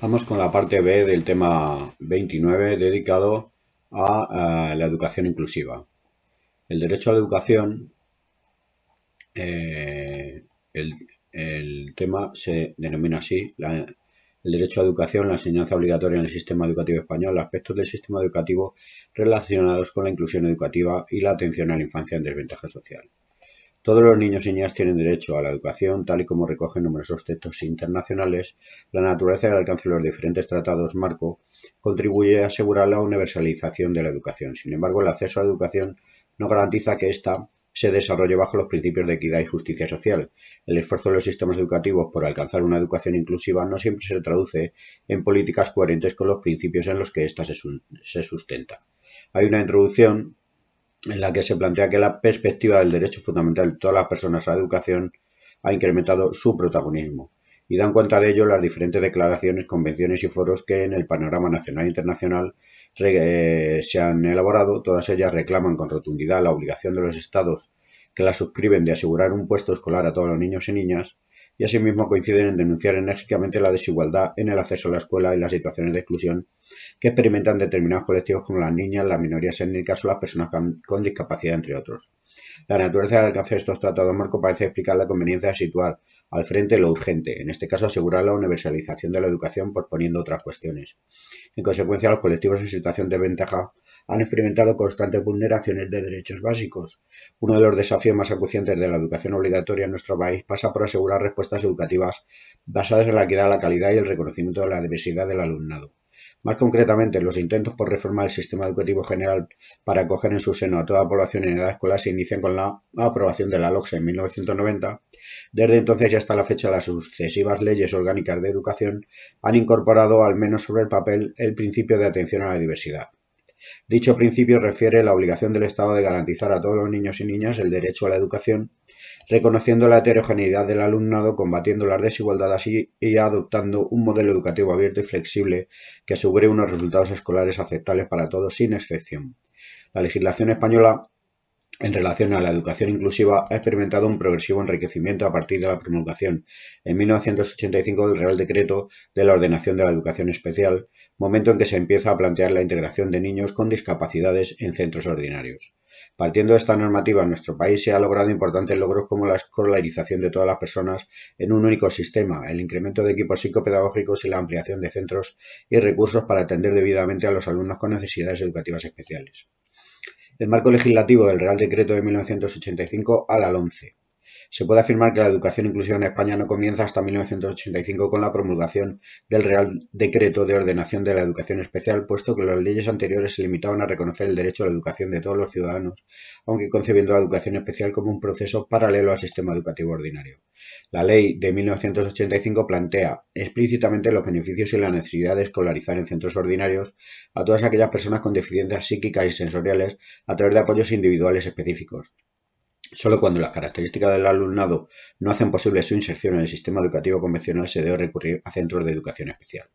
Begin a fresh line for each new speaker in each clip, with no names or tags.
Vamos con la parte B del tema 29 dedicado a la educación inclusiva. El derecho a la educación, eh, el, el tema se denomina así, el derecho a educación, la enseñanza obligatoria en el sistema educativo español, aspectos del sistema educativo relacionados con la inclusión educativa y la atención a la infancia en desventaja social. Todos los niños y niñas tienen derecho a la educación, tal y como recogen numerosos textos internacionales. La naturaleza y el alcance de los diferentes tratados marco contribuye a asegurar la universalización de la educación. Sin embargo, el acceso a la educación no garantiza que ésta se desarrolle bajo los principios de equidad y justicia social. El esfuerzo de los sistemas educativos por alcanzar una educación inclusiva no siempre se traduce en políticas coherentes con los principios en los que ésta se sustenta. Hay una introducción en la que se plantea que la perspectiva del derecho fundamental de todas las personas a la educación ha incrementado su protagonismo, y dan cuenta de ello las diferentes declaraciones, convenciones y foros que en el panorama nacional e internacional se han elaborado. Todas ellas reclaman con rotundidad la obligación de los Estados que la suscriben de asegurar un puesto escolar a todos los niños y niñas, y asimismo coinciden en denunciar enérgicamente la desigualdad en el acceso a la escuela y las situaciones de exclusión que experimentan determinados colectivos como las niñas, las minorías étnicas o las personas con discapacidad, entre otros. La naturaleza del alcance de estos tratados marco parece explicar la conveniencia de situar al frente lo urgente, en este caso asegurar la universalización de la educación posponiendo otras cuestiones. En consecuencia, los colectivos en situación de ventaja han experimentado constantes vulneraciones de derechos básicos. Uno de los desafíos más acuciantes de la educación obligatoria en nuestro país pasa por asegurar respuestas educativas basadas en la equidad, la calidad y el reconocimiento de la diversidad del alumnado. Más concretamente, los intentos por reformar el sistema educativo general para acoger en su seno a toda la población en edad escolar se inician con la aprobación de la LOGSE en 1990. Desde entonces y hasta la fecha, las sucesivas leyes orgánicas de educación han incorporado, al menos sobre el papel, el principio de atención a la diversidad. Dicho principio refiere la obligación del Estado de garantizar a todos los niños y niñas el derecho a la educación, reconociendo la heterogeneidad del alumnado, combatiendo las desigualdades y adoptando un modelo educativo abierto y flexible que asegure unos resultados escolares aceptables para todos sin excepción. La legislación española en relación a la educación inclusiva ha experimentado un progresivo enriquecimiento a partir de la promulgación en 1985 del Real Decreto de la Ordenación de la Educación Especial, momento en que se empieza a plantear la integración de niños con discapacidades en centros ordinarios. Partiendo de esta normativa, en nuestro país se ha logrado importantes logros como la escolarización de todas las personas en un único sistema, el incremento de equipos psicopedagógicos y la ampliación de centros y recursos para atender debidamente a los alumnos con necesidades educativas especiales. El marco legislativo del Real Decreto de 1985 a la LOMCE. Se puede afirmar que la educación inclusiva en España no comienza hasta 1985 con la promulgación del Real Decreto de Ordenación de la Educación Especial, puesto que las leyes anteriores se limitaban a reconocer el derecho a la educación de todos los ciudadanos, aunque concebiendo la educación especial como un proceso paralelo al sistema educativo ordinario. La Ley de 1985 plantea explícitamente los beneficios y la necesidad de escolarizar en centros ordinarios a todas aquellas personas con deficiencias psíquicas y sensoriales a través de apoyos individuales específicos. Solo cuando las características del alumnado no hacen posible su inserción en el sistema educativo convencional se debe recurrir a centros de educación especial.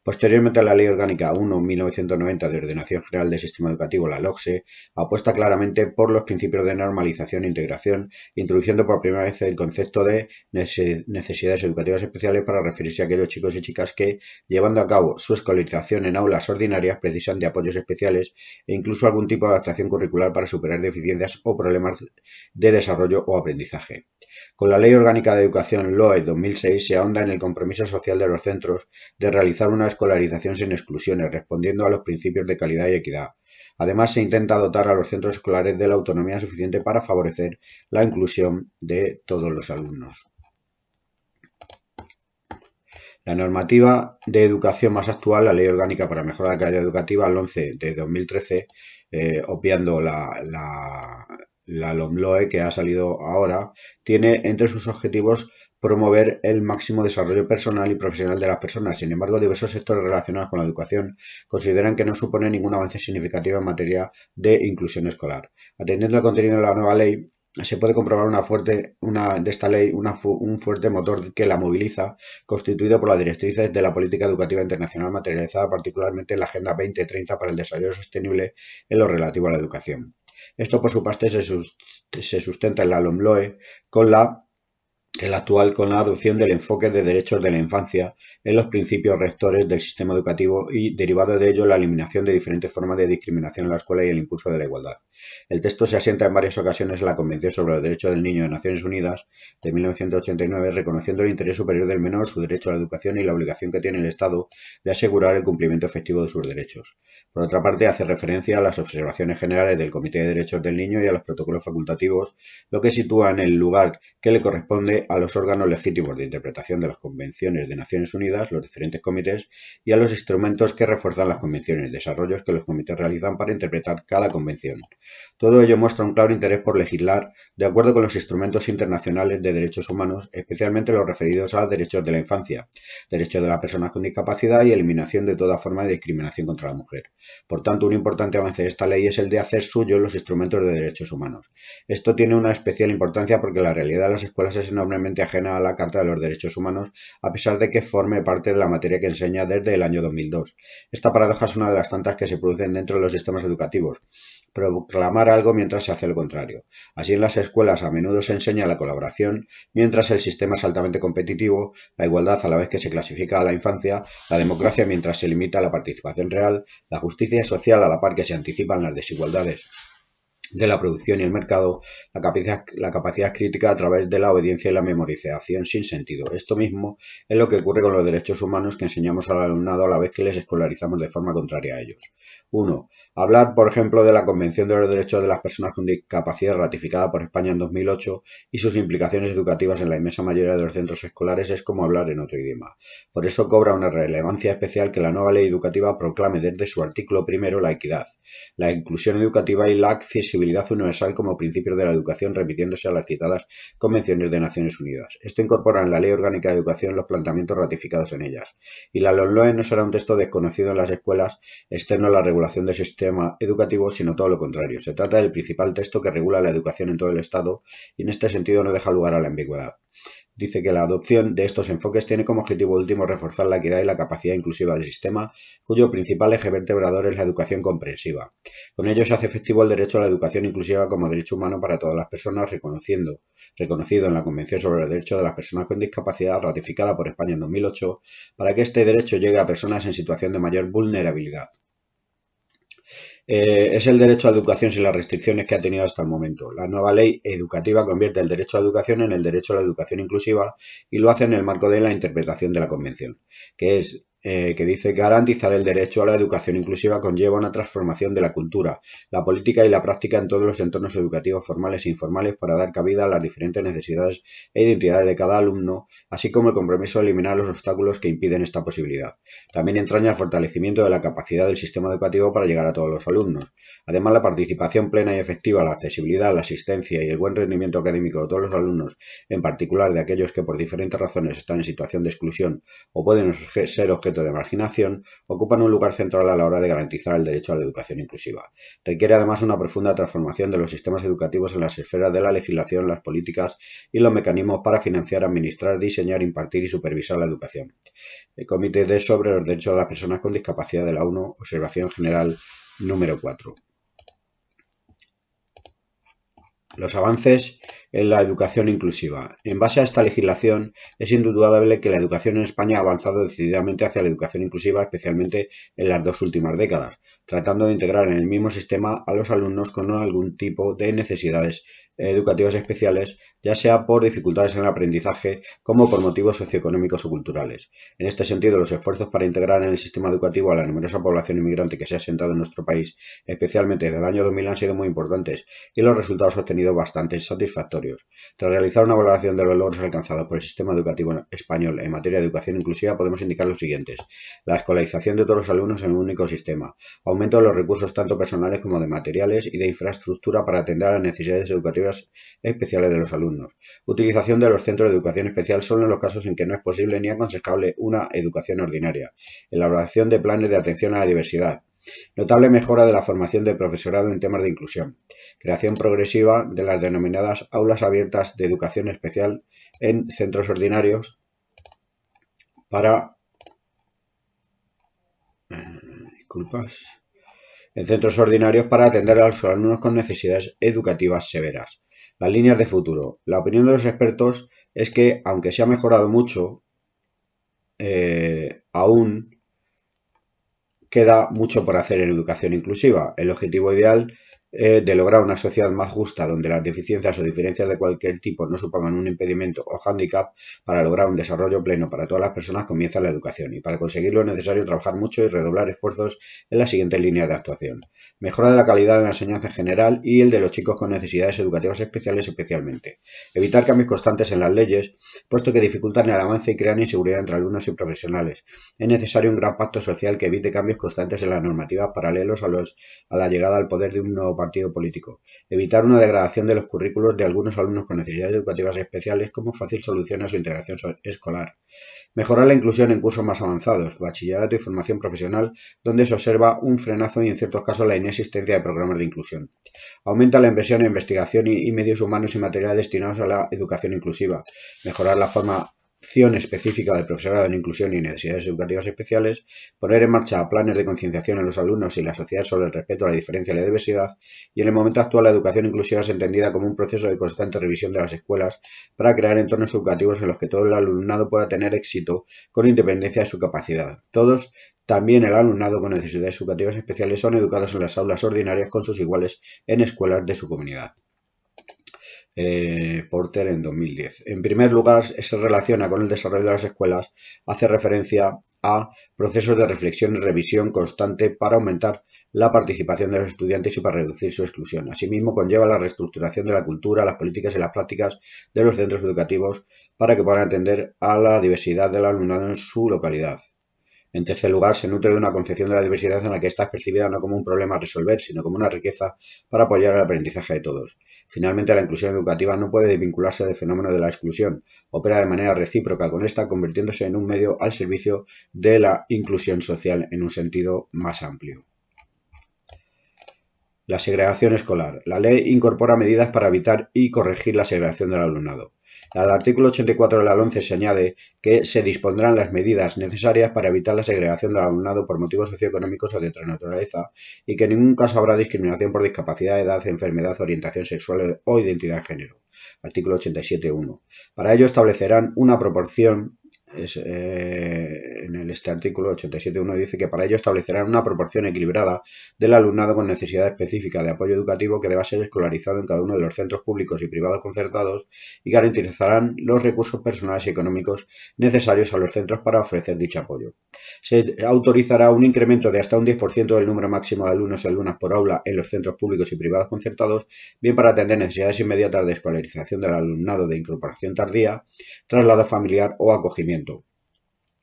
Posteriormente, la Ley Orgánica 1/1990 de Ordenación General del Sistema Educativo, la LOGSE, apuesta claramente por los principios de normalización e integración, introduciendo por primera vez el concepto de necesidades educativas especiales para referirse a aquellos chicos y chicas que, llevando a cabo su escolarización en aulas ordinarias, precisan de apoyos especiales e incluso algún tipo de adaptación curricular para superar deficiencias o problemas de desarrollo o aprendizaje. Con la Ley Orgánica de Educación LOE 2006 se ahonda en el compromiso social de los centros de realizar una escolarización sin exclusiones, respondiendo a los principios de calidad y equidad. Además, se intenta dotar a los centros escolares de la autonomía suficiente para favorecer la inclusión de todos los alumnos. La normativa de educación más actual, la Ley Orgánica para Mejorar la Calidad Educativa, el 11 de 2013, obviando la LOMLOE que ha salido ahora, tiene entre sus objetivos promover el máximo desarrollo personal y profesional de las personas. Sin embargo, diversos sectores relacionados con la educación consideran que no supone ningún avance significativo en materia de inclusión escolar. Atendiendo al contenido de la nueva ley, se puede comprobar un fuerte motor que la moviliza, constituido por las directrices de la política educativa internacional materializada particularmente en la Agenda 2030 para el Desarrollo Sostenible en lo relativo a la educación. Esto, por su parte, se sustenta en la LOMLOE con la el actual con la adopción del enfoque de derechos de la infancia en los principios rectores del sistema educativo y, derivado de ello, la eliminación de diferentes formas de discriminación en la escuela y el impulso de la igualdad. El texto se asienta en varias ocasiones en la Convención sobre los Derechos del Niño de Naciones Unidas de 1989, reconociendo el interés superior del menor, su derecho a la educación y la obligación que tiene el Estado de asegurar el cumplimiento efectivo de sus derechos. Por otra parte, hace referencia a las observaciones generales del Comité de Derechos del Niño y a los protocolos facultativos, lo que sitúa en el lugar que le corresponde a los órganos legítimos de interpretación de las convenciones de Naciones Unidas, los diferentes comités, y a los instrumentos que refuerzan las convenciones, desarrollos que los comités realizan para interpretar cada convención. Todo ello muestra un claro interés por legislar de acuerdo con los instrumentos internacionales de derechos humanos, especialmente los referidos a derechos de la infancia, derechos de las personas con discapacidad y eliminación de toda forma de discriminación contra la mujer. Por tanto, un importante avance de esta ley es el de hacer suyos los instrumentos de derechos humanos. Esto tiene una especial importancia porque la realidad de las escuelas es enormemente ajena a la Carta de los Derechos Humanos, a pesar de que forme parte de la materia que enseña desde el año 2002. Esta paradoja es una de las tantas que se producen dentro de los sistemas educativos: proclamar algo mientras se hace lo contrario. Así, en las escuelas a menudo se enseña la colaboración, mientras el sistema es altamente competitivo, la igualdad a la vez que se clasifica a la infancia, la democracia mientras se limita la participación real, la justicia social a la par que se anticipan las desigualdades de la producción y el mercado, la capacidad crítica a través de la obediencia y la memorización sin sentido. Esto mismo es lo que ocurre con los derechos humanos que enseñamos al alumnado a la vez que les escolarizamos de forma contraria a ellos. 1. Hablar, por ejemplo, de la Convención de los Derechos de las Personas con Discapacidad ratificada por España en 2008 y sus implicaciones educativas en la inmensa mayoría de los centros escolares es como hablar en otro idioma. Por eso cobra una relevancia especial que la nueva ley educativa proclame desde su artículo primero la equidad, la inclusión educativa y la accesibilidad universal como principios de la educación, remitiéndose a las citadas convenciones de Naciones Unidas. Esto incorpora en la Ley Orgánica de Educación los planteamientos ratificados en ellas. Y la LOMLOE no será un texto desconocido en las escuelas externo a la regulación del sistema educativo, sino todo lo contrario. Se trata del principal texto que regula la educación en todo el Estado y en este sentido no deja lugar a la ambigüedad. Dice que la adopción de estos enfoques tiene como objetivo último reforzar la equidad y la capacidad inclusiva del sistema, cuyo principal eje vertebrador es la educación comprensiva. Con ello se hace efectivo el derecho a la educación inclusiva como derecho humano para todas las personas, reconocido en la Convención sobre los Derechos de las Personas con Discapacidad, ratificada por España en 2008, para que este derecho llegue a personas en situación de mayor vulnerabilidad. Es el derecho a la educación sin las restricciones que ha tenido hasta el momento. La nueva ley educativa convierte el derecho a la educación en el derecho a la educación inclusiva y lo hace en el marco de la interpretación de la Convención, que dice garantizar el derecho a la educación inclusiva conlleva una transformación de la cultura, la política y la práctica en todos los entornos educativos formales e informales para dar cabida a las diferentes necesidades e identidades de cada alumno, así como el compromiso de eliminar los obstáculos que impiden esta posibilidad. También entraña el fortalecimiento de la capacidad del sistema educativo para llegar a todos los alumnos. Además, la participación plena y efectiva, la accesibilidad, la asistencia y el buen rendimiento académico de todos los alumnos, en particular de aquellos que por diferentes razones están en situación de exclusión o pueden ser objeto de marginación, ocupan un lugar central a la hora de garantizar el derecho a la educación inclusiva. Requiere además una profunda transformación de los sistemas educativos en las esferas de la legislación, las políticas y los mecanismos para financiar, administrar, diseñar, impartir y supervisar la educación. El Comité sobre los Derechos de las Personas con Discapacidad de la ONU, Observación General número 4. Los avances en la educación inclusiva. En base a esta legislación, es indudable que la educación en España ha avanzado decididamente hacia la educación inclusiva, especialmente en las 2 últimas décadas, tratando de integrar en el mismo sistema a los alumnos con algún tipo de necesidades educativas especiales, ya sea por dificultades en el aprendizaje como por motivos socioeconómicos o culturales. En este sentido, los esfuerzos para integrar en el sistema educativo a la numerosa población inmigrante que se ha asentado en nuestro país, especialmente desde el año 2000, han sido muy importantes y los resultados obtenidos bastante satisfactorios. Tras realizar una valoración de los logros alcanzados por el sistema educativo español en materia de educación inclusiva, podemos indicar los siguientes: la escolarización de todos los alumnos en un único sistema, aumento de los recursos tanto personales como de materiales y de infraestructura para atender a las necesidades educativas especiales de los alumnos, utilización de los centros de educación especial solo en los casos en que no es posible ni aconsejable una educación ordinaria, elaboración de planes de atención a la diversidad, notable mejora de la formación del profesorado en temas de inclusión, creación progresiva de las denominadas aulas abiertas de educación especial en centros ordinarios para atender a los alumnos con necesidades educativas severas. Las líneas de futuro. La opinión de los expertos es que, aunque se ha mejorado mucho, aún queda mucho por hacer en educación inclusiva. El objetivo ideal de lograr una sociedad más justa donde las deficiencias o diferencias de cualquier tipo no supongan un impedimento o hándicap para lograr un desarrollo pleno para todas las personas comienza la educación y para conseguirlo es necesario trabajar mucho y redoblar esfuerzos en las siguientes líneas de actuación. Mejora de la calidad de la enseñanza en general y el de los chicos con necesidades educativas especiales especialmente. Evitar cambios constantes en las leyes, puesto que dificultan el avance y crean inseguridad entre alumnos y profesionales. Es necesario un gran pacto social que evite cambios constantes en las normativas paralelos a la llegada al poder de un nuevo partido político. Evitar una degradación de los currículos de algunos alumnos con necesidades educativas especiales como fácil solución a su integración escolar. Mejorar la inclusión en cursos más avanzados, bachillerato y formación profesional, donde se observa un frenazo y en ciertos casos la inexistencia de programas de inclusión. Aumenta la inversión en investigación y medios humanos y materiales destinados a la educación inclusiva. Mejorar la formación específica del profesorado en inclusión y necesidades educativas especiales, poner en marcha planes de concienciación en los alumnos y la sociedad sobre el respeto a la diferencia y la diversidad, y en el momento actual la educación inclusiva es entendida como un proceso de constante revisión de las escuelas para crear entornos educativos en los que todo el alumnado pueda tener éxito con independencia de su capacidad. Todos, también el alumnado con necesidades educativas especiales, son educados en las aulas ordinarias con sus iguales en escuelas de su comunidad. Porter en 2010. En primer lugar, se relaciona con el desarrollo de las escuelas, hace referencia a procesos de reflexión y revisión constante para aumentar la participación de los estudiantes y para reducir su exclusión. Asimismo, conlleva la reestructuración de la cultura, las políticas y las prácticas de los centros educativos para que puedan atender a la diversidad del alumnado en su localidad. En tercer lugar, se nutre de una concepción de la diversidad en la que ésta es percibida no como un problema a resolver, sino como una riqueza para apoyar el aprendizaje de todos. Finalmente, la inclusión educativa no puede desvincularse del fenómeno de la exclusión, opera de manera recíproca con esta, convirtiéndose en un medio al servicio de la inclusión social en un sentido más amplio. La segregación escolar. La ley incorpora medidas para evitar y corregir la segregación del alumnado. Al artículo 84 de la LOMCE se añade que se dispondrán las medidas necesarias para evitar la segregación del alumnado por motivos socioeconómicos o de otra naturaleza y que en ningún caso habrá discriminación por discapacidad, edad, enfermedad, orientación sexual o identidad de género. Artículo 87.1. Para ello establecerán una proporción. En este artículo 87.1 dice que para ello establecerán una proporción equilibrada del alumnado con necesidad específica de apoyo educativo que deba ser escolarizado en cada uno de los centros públicos y privados concertados y garantizarán los recursos personales y económicos necesarios a los centros para ofrecer dicho apoyo. Se autorizará un incremento de hasta un 10% del número máximo de alumnos y alumnas por aula en los centros públicos y privados concertados, bien para atender necesidades inmediatas de escolarización del alumnado de incorporación tardía, traslado familiar o acogimiento.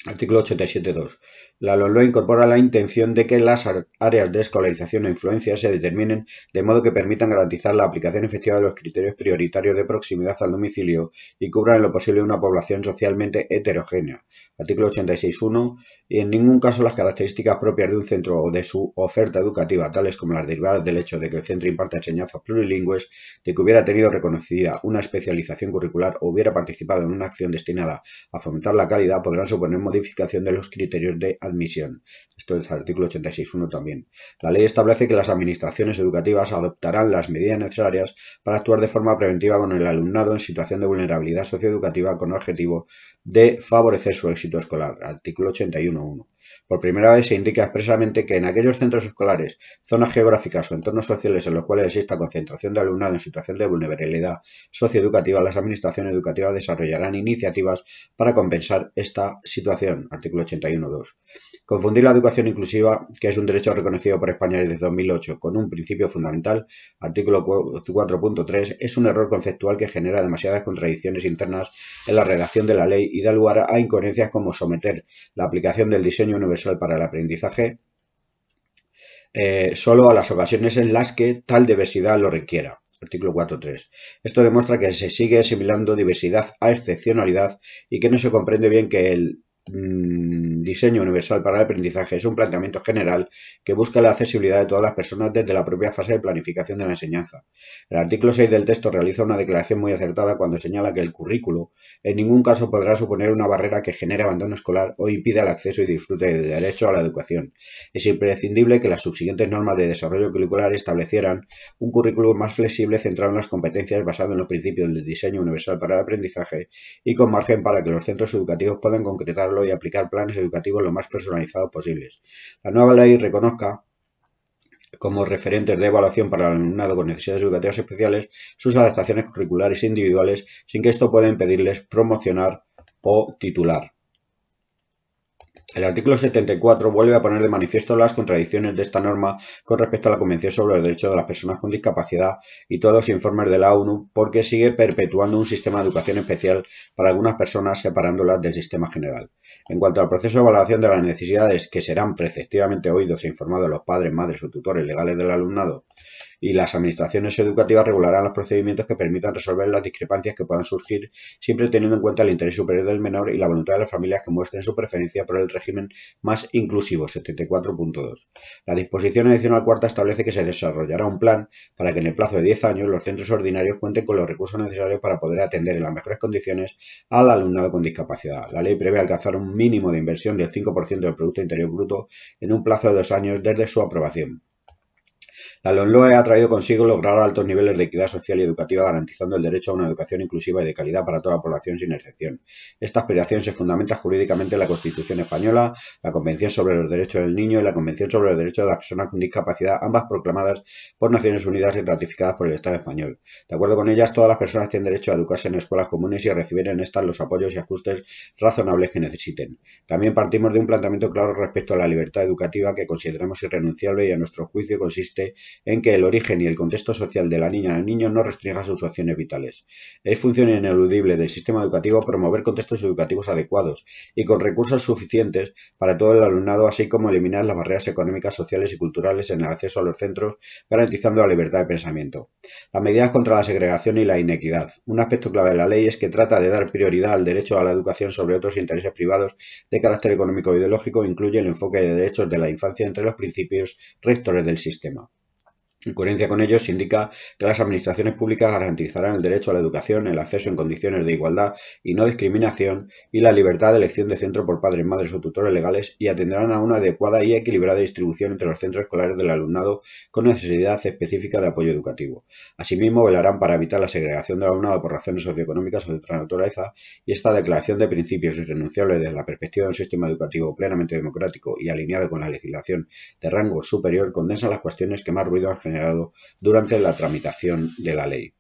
Artículo 87.2. La LOMLOE incorpora la intención de que las áreas de escolarización o influencia se determinen de modo que permitan garantizar la aplicación efectiva de los criterios prioritarios de proximidad al domicilio y cubran en lo posible una población socialmente heterogénea. Artículo 86.1. Y en ningún caso las características propias de un centro o de su oferta educativa, tales como las derivadas del hecho de que el centro imparte enseñanzas plurilingües, de que hubiera tenido reconocida una especialización curricular o hubiera participado en una acción destinada a fomentar la calidad, podrán suponer modificación de los criterios de admisión. Esto es el artículo 86.1 también. La ley establece que las administraciones educativas adoptarán las medidas necesarias para actuar de forma preventiva con el alumnado en situación de vulnerabilidad socioeducativa con el objetivo de favorecer su éxito escolar. Artículo 81.1. Por primera vez se indica expresamente que en aquellos centros escolares, zonas geográficas o entornos sociales en los cuales exista concentración de alumnado en situación de vulnerabilidad socioeducativa, las administraciones educativas desarrollarán iniciativas para compensar esta situación. Artículo 81.2. Confundir la educación inclusiva, que es un derecho reconocido por España desde 2008, con un principio fundamental, artículo 4.3, es un error conceptual que genera demasiadas contradicciones internas en la redacción de la ley y da lugar a incoherencias como someter la aplicación del diseño universal para el aprendizaje solo a las ocasiones en las que tal diversidad lo requiera. Artículo 4.3. Esto demuestra que se sigue asimilando diversidad a excepcionalidad y que no se comprende bien que el diseño universal para el aprendizaje es un planteamiento general que busca la accesibilidad de todas las personas desde la propia fase de planificación de la enseñanza. El artículo 6 del texto realiza una declaración muy acertada cuando señala que el currículo en ningún caso podrá suponer una barrera que genere abandono escolar o impida el acceso y disfrute del derecho a la educación. Es imprescindible que las subsiguientes normas de desarrollo curricular establecieran un currículo más flexible centrado en las competencias basado en los principios del diseño universal para el aprendizaje y con margen para que los centros educativos puedan concretarlo y aplicar planes educativos lo más personalizados posibles. La nueva ley reconozca como referentes de evaluación para el alumnado con necesidades educativas especiales sus adaptaciones curriculares individuales sin que esto pueda impedirles promocionar o titular. El artículo 74 vuelve a poner de manifiesto las contradicciones de esta norma con respecto a la Convención sobre los Derechos de las Personas con Discapacidad y todos los informes de la ONU porque sigue perpetuando un sistema de educación especial para algunas personas separándolas del sistema general. En cuanto al proceso de evaluación de las necesidades que serán preceptivamente oídos e informados los padres, madres o tutores legales del alumnado, y las administraciones educativas regularán los procedimientos que permitan resolver las discrepancias que puedan surgir, siempre teniendo en cuenta el interés superior del menor y la voluntad de las familias que muestren su preferencia por el régimen más inclusivo, 74.2. La disposición adicional cuarta establece que se desarrollará un plan para que en el plazo de 10 años los centros ordinarios cuenten con los recursos necesarios para poder atender en las mejores condiciones al alumnado con discapacidad. La ley prevé alcanzar un mínimo de inversión del 5% del Producto Interior Bruto en un plazo de 2 años desde su aprobación. La LOMLOE ha traído consigo lograr altos niveles de equidad social y educativa garantizando el derecho a una educación inclusiva y de calidad para toda la población sin excepción. Esta aspiración se fundamenta jurídicamente en la Constitución española, la Convención sobre los Derechos del Niño y la Convención sobre los Derechos de las Personas con Discapacidad, ambas proclamadas por Naciones Unidas y ratificadas por el Estado español. De acuerdo con ellas, todas las personas tienen derecho a educarse en escuelas comunes y a recibir en estas los apoyos y ajustes razonables que necesiten. También partimos de un planteamiento claro respecto a la libertad educativa que consideramos irrenunciable y a nuestro juicio consiste en que el origen y el contexto social de la niña o del niño no restrinja sus opciones vitales. Es función ineludible del sistema educativo promover contextos educativos adecuados y con recursos suficientes para todo el alumnado, así como eliminar las barreras económicas, sociales y culturales en el acceso a los centros, garantizando la libertad de pensamiento. Las medidas contra la segregación y la inequidad. Un aspecto clave de la ley es que trata de dar prioridad al derecho a la educación sobre otros intereses privados de carácter económico o ideológico, incluye el enfoque de derechos de la infancia entre los principios rectores del sistema. En coherencia con ello, se indica que las administraciones públicas garantizarán el derecho a la educación, el acceso en condiciones de igualdad y no discriminación y la libertad de elección de centro por padres, madres o tutores legales y atenderán a una adecuada y equilibrada distribución entre los centros escolares del alumnado con necesidad específica de apoyo educativo. Asimismo, velarán para evitar la segregación del alumnado por razones socioeconómicas o de otra naturaleza y esta declaración de principios irrenunciables desde la perspectiva de un sistema educativo plenamente democrático y alineado con la legislación de rango superior condensa las cuestiones que más ruido han generado durante la tramitación de la ley.